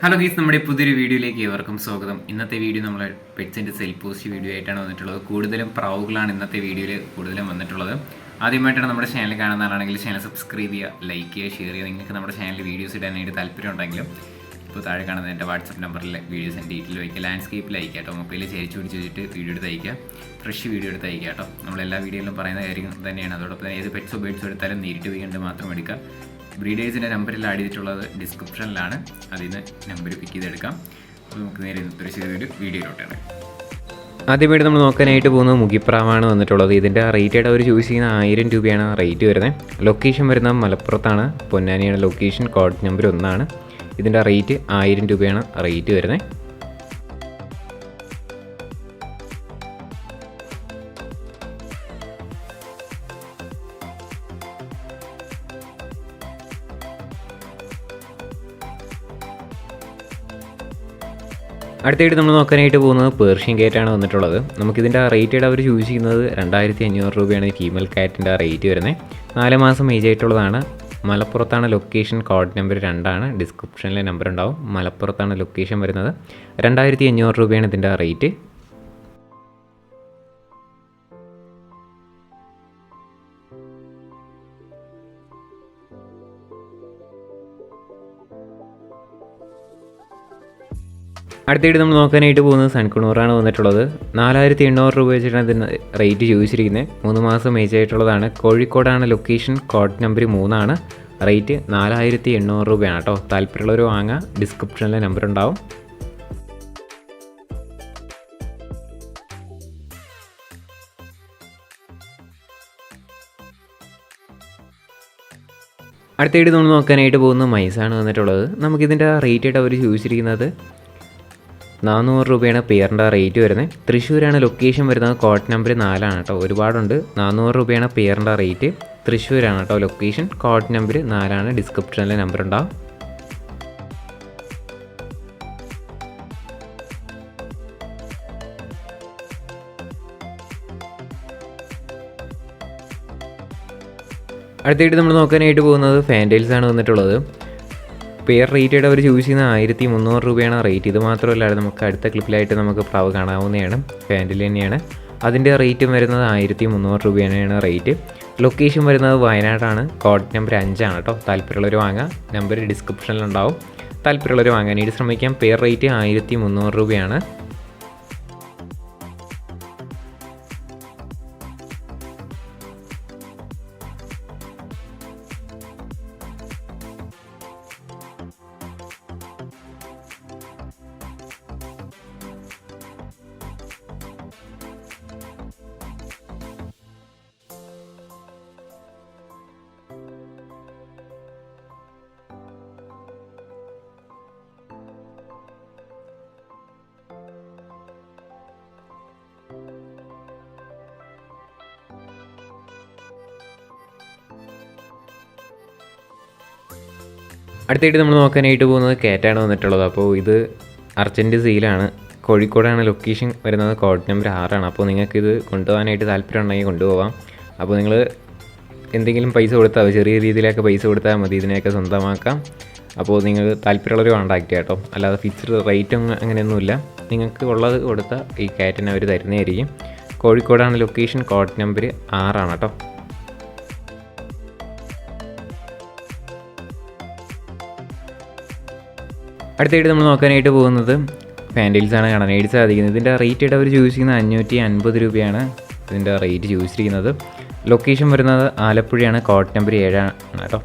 Hello ഗീസ്, നമ്മുടെ പുതിയൊരു വീഡിയോയിലേക്ക് ഏവർക്കും സ്വാഗതം. ഇന്നത്തെ വീഡിയോ നമ്മൾ പെറ്റ്സിൻ്റെ സെൽ പോസ്റ്റ് വീഡിയോ ആയിട്ടാണ് വന്നിട്ടുള്ളത്. കൂടുതലും പ്രാവുകളാണ് ഇന്നത്തെ വീഡിയോയിൽ കൂടുതലും വന്നിട്ടുള്ളത്. ആദ്യമായിട്ടാണ് നമ്മുടെ ചാനൽ കാണുന്ന ആളാണെങ്കിൽ ചാനൽ സബ്സ്ക്രൈബ് ചെയ്യുക, ലൈക്ക് ചെയ്യുക, ഷെയർ ചെയ്യുക. നിങ്ങൾക്ക് നമ്മുടെ ചാനലിൽ വീഡിയോസ് ഇടാനായിട്ട് താല്പര്യം ഉണ്ടെങ്കിലും ഇപ്പോൾ താഴെ കാണുന്ന എൻ്റെ വാട്സപ്പ് നമ്പറിൽ വീഡിയോസ് എൻ്റെ ഡീറ്റെയിൽ വയ്ക്കുക. ലാൻഡ്സ്കേപ്പിൽ അയക്കുക കേട്ടോ, മൊബൈലിൽ ചേരിച്ച് പിടിച്ച് വെച്ചിട്ട് വീഡിയോ എടുത്ത് അയക്കുക, ഫ്രഷ് വീഡിയോ എടുത്ത് അയക്കുക കേട്ടോ. നമ്മളെല്ലാ വീഡിയോയിലും പറയുന്ന കാര്യം തന്നെയാണ്. അതോടൊപ്പം തന്നെ ഏത് പെറ്റ്സോ ബേഡ്സോ എടുത്താലും നേരിട്ട് പോയി കണ്ട് മാത്രം എടുക്കുക. ബ്രീഡേഴ്സിൻ്റെ നമ്പറിൽ ആഡ് ചെയ്തിട്ടുള്ളത് ഡിസ്ക്രിപ്ഷനിലാണ്, അതിൽ നിന്ന് നമ്പർ പിക്ക് ചെയ്തെടുക്കാം. അപ്പോൾ നമുക്ക് നേരെ ഇന്നത്തെ ചെറിയൊരു വീഡിയോയിലോട്ടാണ്. ആദ്യമായിട്ട് നമ്മൾ നോക്കാനായിട്ട് പോകുന്നത് മുഖിപ്രാവാണ് വന്നിട്ടുള്ളത്. ഇതിൻ്റെ റേറ്റഡ് അവർ ചൂസ് ചെയ്യുന്ന 1000 രൂപയാണ് റേറ്റ് വരുന്നത്. ലൊക്കേഷൻ വരുന്നത് മലപ്പുറത്താണ്, പൊന്നാനിയാണ് ലൊക്കേഷൻ, കോഡ് നമ്പർ 1. ഇതിൻ്റെ റേറ്റ് 1000 രൂപയാണ് റേറ്റ് വരുന്നത്. അടുത്തായിട്ട് നമ്മൾ നോക്കാനായിട്ട് പോകുന്നത് പേർഷ്യൻ കാറ്റാണ് വന്നിട്ടുള്ളത്. നമുക്കിതിൻ്റെ റേറ്റഡ് അവർ ചൂസ് ചെയ്യുന്നത് 2500 രൂപയാണ് ഈ ഫീമെയിൽ കാറ്റിൻ്റെ റേറ്റ് വരുന്നത്. 4 മാസം ഏജ് ആയിട്ടുള്ളതാണ്. മലപ്പുറത്താണ് ലൊക്കേഷൻ, കോഡ് നമ്പർ 2. ഡിസ്ക്രിപ്ഷനിലെ നമ്പർ ഉണ്ടാവും. മലപ്പുറത്താണ് ലൊക്കേഷൻ വരുന്നത്. 2500 രൂപയാണ് ഇതിൻ്റെ റേറ്റ്. അടുത്തായിട്ട് നമ്മൾ നോക്കാനായിട്ട് പോകുന്നത് സൺകുണൂറാണ് വന്നിട്ടുള്ളത്. 4800 രൂപ വെച്ചിട്ടാണ് ഇതിന് റേറ്റ് ചോദിച്ചിരിക്കുന്നത്. 3 മാസം ഏജ് ആയിട്ടുള്ളതാണ്. കോഴിക്കോടാണ് ലൊക്കേഷൻ, കോഡ് നമ്പർ 3. റേറ്റ് 4800 രൂപയാണ് കേട്ടോ. താല്പര്യമുള്ളവർ വാങ്ങാം. ഡിസ്ക്രിപ്ഷനിലെ നമ്പർ ഉണ്ടാവും. അടുത്തായിട്ട് നമ്മൾ നോക്കാനായിട്ട് പോകുന്നത് മൈസാണ് വന്നിട്ടുള്ളത്. നമുക്കിതിൻ്റെ റേറ്റായിട്ട് അവർ ചോദിച്ചിരിക്കുന്നത് 400 രൂപയാണ് പെയറിൻ്റെ റേറ്റ് വരുന്നത്. തൃശ്ശൂരാണ് ലൊക്കേഷൻ വരുന്നത്, കോഡ് നമ്പർ 4 കേട്ടോ. ഒരുപാടുണ്ട്. 400 രൂപയാണ് പെയറിൻ്റെ റേറ്റ്. തൃശ്ശൂരാണ് കേട്ടോ ലൊക്കേഷൻ, കോഡ് നമ്പർ 4. ഡിസ്ക്രിപ്ഷനിലെ നമ്പർ ഉണ്ടാവും. അടുത്തായിട്ട് നമ്മൾ നോക്കാനായിട്ട് പോകുന്നത് ഫാൻറ്റൈൽസ് ആണ് വന്നിട്ടുള്ളത്. പെയർ റേറ്റഡ് അവർ ചൂസ് ചെയ്യുന്ന 1300 രൂപയാണ് റേറ്റ്. ഇത് മാത്രമല്ല, നമുക്ക് അടുത്ത ക്ലിപ്പിലായിട്ട് നമുക്ക് പ്രാവ് കാണാവുന്നതാണ്. ഫാൻറ്റിൽ തന്നെയാണ്. അതിൻ്റെ റേറ്റും വരുന്നത് 1300 രൂപയാണ് റേറ്റ്. ലൊക്കേഷൻ വരുന്നത് വയനാടാണ്, കോഡ് നമ്പർ 5 കേട്ടോ. താല്പര്യമുള്ളവർ വാങ്ങാം. നമ്പർ ഡിസ്ക്രിപ്ഷനിലുണ്ടാവും. താല്പര്യമുള്ളവർ വാങ്ങാനായിട്ട് ശ്രമിക്കാം. പെയർ റേറ്റ് 1300 രൂപയാണ്. അടുത്തായിട്ട് നമ്മൾ നോക്കാനായിട്ട് പോകുന്നത് കാറ്റാണ് വന്നിട്ടുള്ളത്. അപ്പോൾ ഇത് അർജൻറ്റ് സെയിലാണ്. കോഴിക്കോടാണ് ലൊക്കേഷൻ വരുന്നത്, കോഡ് നമ്പർ 6. അപ്പോൾ നിങ്ങൾക്കിത് കൊണ്ടുപോകാനായിട്ട് താല്പര്യം ഉണ്ടെങ്കിൽ കൊണ്ടുപോകാം. അപ്പോൾ നിങ്ങൾ എന്തെങ്കിലും പൈസ കൊടുത്താൽ, ചെറിയ രീതിയിലൊക്കെ പൈസ കൊടുത്താൽ മതി, ഇതിനെയൊക്കെ സ്വന്തമാക്കാം. അപ്പോൾ നിങ്ങൾ താല്പര്യമുള്ളവർ കോൺടാക്റ്റ് ചെയ്യാം കേട്ടോ. അല്ലാതെ ഫിക്സ്ഡ് റേറ്റും അങ്ങനെയൊന്നുമില്ല. നിങ്ങൾക്ക് ഉള്ളത് കൊടുത്താൽ ഈ കാറ്റിന് അവർ തരുന്നതായിരിക്കും. കോഴിക്കോടാണ് ലൊക്കേഷൻ, കോഡ് നമ്പർ 6 കേട്ടോ. അടുത്തായിട്ട് നമ്മൾ നോക്കാനായിട്ട് പോകുന്നത് ഫാൻറ്റൈൽസ് ആണ് കാണാനായിട്ട് സാധിക്കുന്നത്. ഇതിൻ്റെ റേറ്റ് അവർ ചൂസ് ചെയ്യുന്നത് 550 രൂപയാണ് ഇതിൻ്റെ റേറ്റ് ചൂസ് ചെയ്യുന്നത്. ലൊക്കേഷൻ വരുന്നത് ആലപ്പുഴയാണ്, കോഡ് നമ്പർ 7 കേട്ടോ.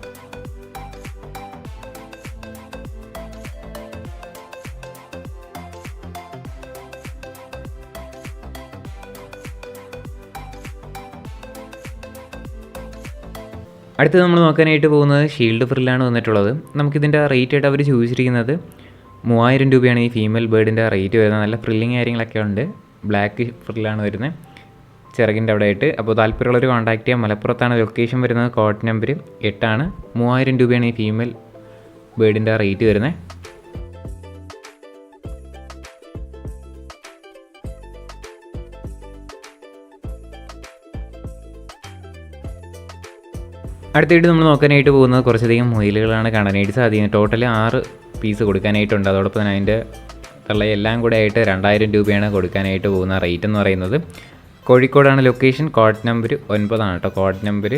അടുത്ത് നമ്മൾ നോക്കാനായിട്ട് പോകുന്നത് ഷീൽഡ് ഫ്രില്ലാണ് വന്നിട്ടുള്ളത്. നമുക്കിതിൻ്റെ റേറ്റായിട്ട് അവർ ചോദിച്ചിരിക്കുന്നത് 3000 രൂപയാണ് ഈ ഫീമെയിൽ ബേർഡിൻ്റെ റേറ്റ് വരുന്നത്. നല്ല ഫ്രില്ലിങ് കാര്യങ്ങളൊക്കെ ഉണ്ട്. ബ്ലാക്ക് ഫ്രില്ലാണ് വരുന്നത് ചിറകിൻ്റെ അവിടെ ആയിട്ട്. അപ്പോൾ താല്പര്യമുള്ളവർ കോൺടാക്ട് ചെയ്യാം. മലപ്പുറത്താണ് ലൊക്കേഷൻ വരുന്നത്, കോഡ് നമ്പർ 8. 3000 രൂപയാണ് ഈ ഫീമെയിൽ ബേർഡിൻ്റെ റേറ്റ് വരുന്നത്. അടുത്തായിട്ട് നമ്മൾ നോക്കാനായിട്ട് പോകുന്നത് കുറച്ചധികം മുയലുകളാണ് കാണാനായിട്ട് സാധിക്കുന്നത്. ടോട്ടൽ 6 പീസ് കൊടുക്കാനായിട്ടുണ്ട്. അതോടൊപ്പം തന്നെ അതിൻ്റെ എല്ലാം കൂടെ ആയിട്ട് 2000 രൂപയാണ് കൊടുക്കാനായിട്ട് പോകുന്ന റേറ്റ് എന്ന് പറയുന്നത്. കോഴിക്കോടാണ് ലൊക്കേഷൻ. കോഡ് നമ്പർ 9 കേട്ടോ. Code number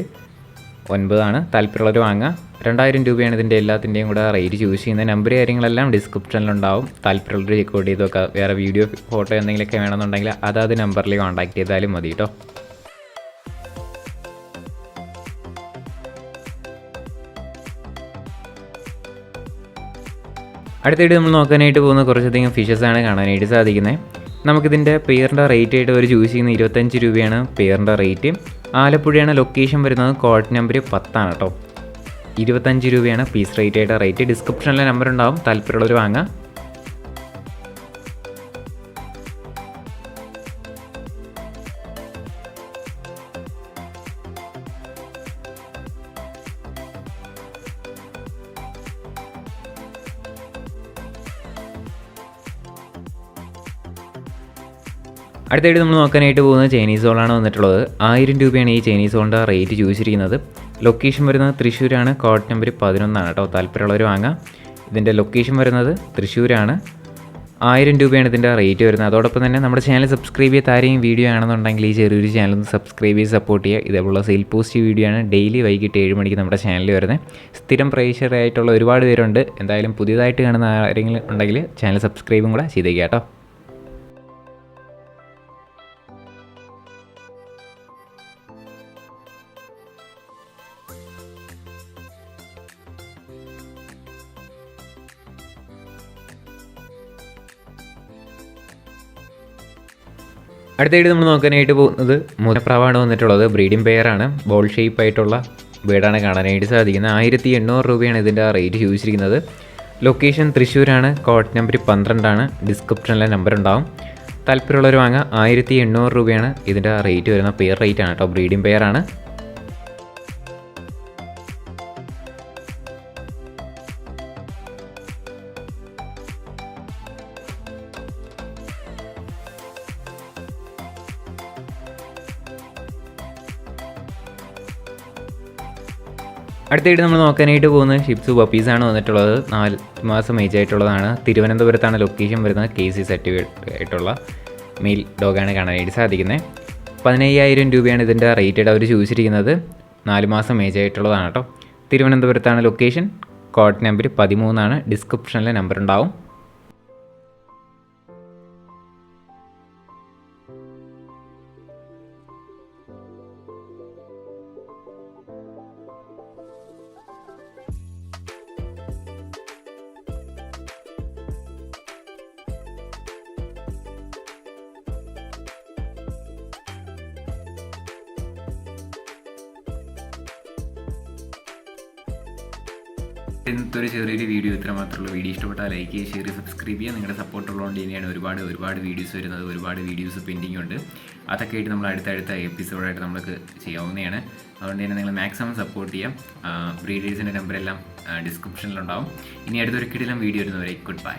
9. താല്പര്യമുള്ളവർ വാങ്ങുക. 2000 രൂപയാണ് ഇതിൻ്റെ എല്ലാത്തിൻ്റെയും കൂടെ റേറ്റ് ചൂസ് ചെയ്യുന്ന. നമ്പർ കാര്യങ്ങളെല്ലാം ഡിസ്ക്രിപ്ഷനിലുണ്ടാവും. താല്പര്യമുള്ളവർ ചെക്ക് ചെയ്ത് നോക്കുക. വേറെ വീഡിയോ ഫോട്ടോ എന്തെങ്കിലുമൊക്കെ വേണമെന്നുണ്ടെങ്കിൽ അതാത് നമ്പറിൽ കോൺടാക്ട് ചെയ്താലും മതി കേട്ടോ. അടുത്തായിട്ട് നമ്മൾ നോക്കാനായിട്ട് പോകുന്ന കുറച്ചധികം ഫിഷസാണ് കാണാനായിട്ട് സാധിക്കുന്നത്. നമുക്കിതിൻ്റെ പെയറിൻ്റെ റേറ്റ് ആയിട്ട് അവർ ചൂസ് ചെയ്യുന്ന 25 രൂപയാണ് പെയറിൻ്റെ റേറ്റ്. ആലപ്പുഴയാണ് ലൊക്കേഷൻ വരുന്നത്. കോഡ് നമ്പർ 10 കേട്ടോ. 25 രൂപയാണ് പീസ് റേറ്റ് ആയിട്ട് റേറ്റ്. ഡിസ്ക്രിപ്ഷനിലെ നമ്പർ ഉണ്ടാവും. താല്പര്യമുള്ളവർ വാങ്ങാം. അടുത്തായിട്ട് നമ്മൾ നോക്കാനായിട്ട് പോകുന്നത് ചൈനീസ് ഹോളാണ് വന്നിട്ടുള്ളത്. 1000 രൂപയാണ് ഈ ചൈനീസ് ഹോളിൻ്റെ റേറ്റ് ചോദിച്ചിരിക്കുന്നത്. ലൊക്കേഷൻ വരുന്നത് തൃശ്ശൂരാണ്. കോഡ് നമ്പർ 11 കേട്ടോ. താല്പര്യമുള്ളവർ വാങ്ങാം. ഇതിൻ്റെ ലൊക്കേഷൻ വരുന്നത് തൃശ്ശൂരാണ്. 1000 രൂപയാണ് ഇതിൻ്റെ റേറ്റ് വരുന്നത്. അതോടൊപ്പം തന്നെ നമ്മുടെ ചാനൽ സബ്സ്ക്രൈബ് ചെയ്ത് ആരെയും വീഡിയോ ആണെന്നുണ്ടെങ്കിൽ ഈ ചെറിയൊരു ചാനൽ ഒന്ന് സബ്സ്ക്രൈബ് ചെയ്ത് സപ്പോർട്ട് ചെയ്യുക. ഇതേപോലുള്ള സെയിൽ പോസ്റ്റ് വീഡിയോ ആണ് ഡെയിലി വൈകിട്ട് 7 മണിക്ക് നമ്മുടെ ചാനലിൽ വരുന്നത്. സ്ഥിരം പ്രേക്ഷകരായിട്ടുള്ള ഒരുപാട് പേരുണ്ട്. എന്തായാലും പുതിയതായിട്ട് കാണുന്ന ആരെങ്കിലും ഉണ്ടെങ്കിൽ ചാനൽ സബ്സ്ക്രൈബും കൂടെ ചെയ്തേക്കുക കേട്ടോ. അടുത്തായിട്ട് നമ്മൾ നോക്കാനായിട്ട് പോകുന്നത് മുനപ്രാവാണ് വന്നിട്ടുള്ളത്. ബ്രീഡിംഗ് പെയറാണ്. ബോൾ ഷേപ്പ് ആയിട്ടുള്ള ബേഡാണ് കാണാനായിട്ട് സാധിക്കുന്നത്. 1800 രൂപയാണ് ഇതിൻ്റെ റേറ്റ് ചോദിച്ചിരിക്കുന്നത്. ലൊക്കേഷൻ തൃശ്ശൂരാണ്. Code number 12. ഡിസ്ക്രിപ്ഷനിലെ നമ്പർ ഉണ്ടാവും. താല്പര്യമുള്ളവർ വാങ്ങുക. 1800 രൂപയാണ് ഇതിൻ്റെ റേറ്റ് വരുന്ന പെയർ റേറ്റ് ആണ് കേട്ടോ. ബ്രീഡിംഗ് പെയറാണ്. അടുത്തായിട്ട് നമ്മൾ നോക്കാനായിട്ട് പോകുന്നത് ഷിപ്സ് പപ്പീസാണ് വന്നിട്ടുള്ളത്. 4 മാസം ഏജ് ആയിട്ടുള്ളതാണ്. തിരുവനന്തപുരത്താണ് ലൊക്കേഷൻ വരുന്നത്. KC സർട്ടിഫിക്കറ്റ് ആയിട്ടുള്ള മെയിൽ ഡോഗാണ് കാണാനായിട്ട് സാധിക്കുന്നത്. 15000 രൂപയാണ് ഇതിൻ്റെ റേറ്റ് അവർ ചോദിച്ചിരിക്കുന്നത്. 4 മാസം ഏജ് ആയിട്ടുള്ളതാണ് കേട്ടോ. തിരുവനന്തപുരത്താണ് ലൊക്കേഷൻ. Code number 13. ഡിസ്ക്രിപ്ഷനിലെ നമ്പർ ഉണ്ടാവും. ഇന്നത്തെ ഒരു ചെറിയൊരു വീഡിയോ ഇത്ര മാത്രമുള്ള. വീഡിയോ ഇഷ്ടപ്പെട്ടാൽ ലൈക്ക് ചെയ്യുക, ഷെയർ, സബ്സ്ക്രൈബ് ചെയ്യുക. നിങ്ങളുടെ സപ്പോർട്ട് ഉള്ളതുകൊണ്ട് തന്നെയാണ് ഒരുപാട് വീഡിയോസ് വരുന്നത്. ഒരുപാട് വീഡിയോസ് പെൻഡിങ് ഉണ്ട്. അതൊക്കെ ആയിട്ട് നമ്മൾ അടുത്ത എപ്പിസോഡായിട്ട് നമുക്ക് ചെയ്യാവുന്നതാണ്. അതുകൊണ്ട് തന്നെ നിങ്ങൾ മാക്സിമം സപ്പോർട്ട് ചെയ്യാം. ബ്രീഡേഴ്സിൻ്റെ നമ്പറെല്ലാം ഡിസ്ക്രിപ്ഷനിലുണ്ടാവും. ഇനി അടുത്തൊരു കിടിലം വീഡിയോ വരുന്നവരെ ഗുഡ് ബൈ.